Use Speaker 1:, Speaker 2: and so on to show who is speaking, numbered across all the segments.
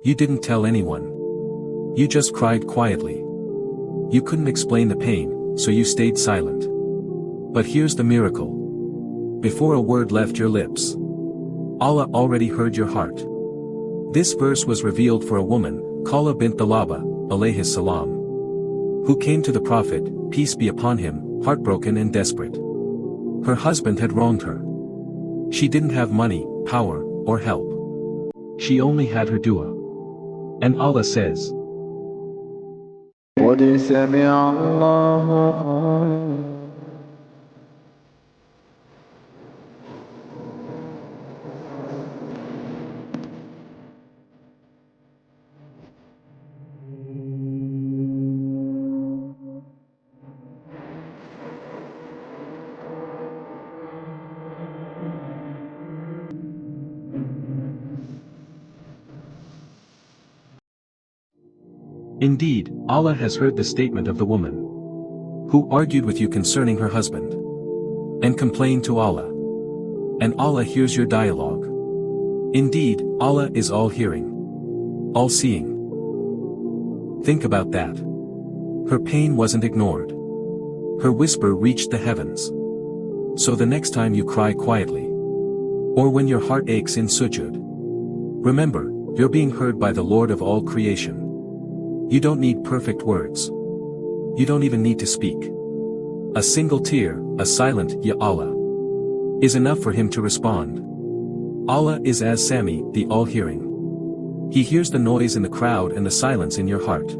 Speaker 1: You didn't tell anyone. You just cried quietly. You couldn't explain the pain, so you stayed silent. But here's the miracle. Before a word left your lips, Allah already heard your heart. This verse was revealed for a woman, Khawla bint Thalaba, alayhi salam, who came to the Prophet, peace be upon him, heartbroken and desperate. Her husband had wronged her. She didn't have money, power, or help. She only had her dua. And Allah says,
Speaker 2: قد سمع الله
Speaker 1: Indeed, Allah has heard the statement of the woman who argued with you concerning her husband and complained to Allah. And Allah hears your dialogue. Indeed, Allah is all-hearing, all-seeing. Think about that. Her pain wasn't ignored. Her whisper reached the heavens. So the next time you cry quietly, or when your heart aches in sujud, remember, you're being heard by the Lord of all creation. You don't need perfect words. You don't even need to speak. A single tear, a silent Ya Allah, is enough for him to respond. Allah is as Sami, the all-hearing. He hears the noise in the crowd and the silence in your heart.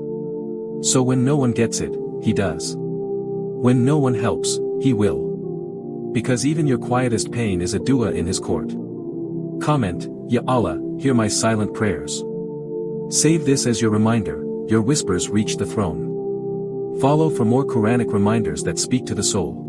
Speaker 1: So when no one gets it, He does. When no one helps, He will. Because even your quietest pain is a dua in His court. Comment, Ya Allah, hear my silent prayers. Save this as your reminder. Your whispers reach the throne. Follow for more Quranic reminders that speak to the soul.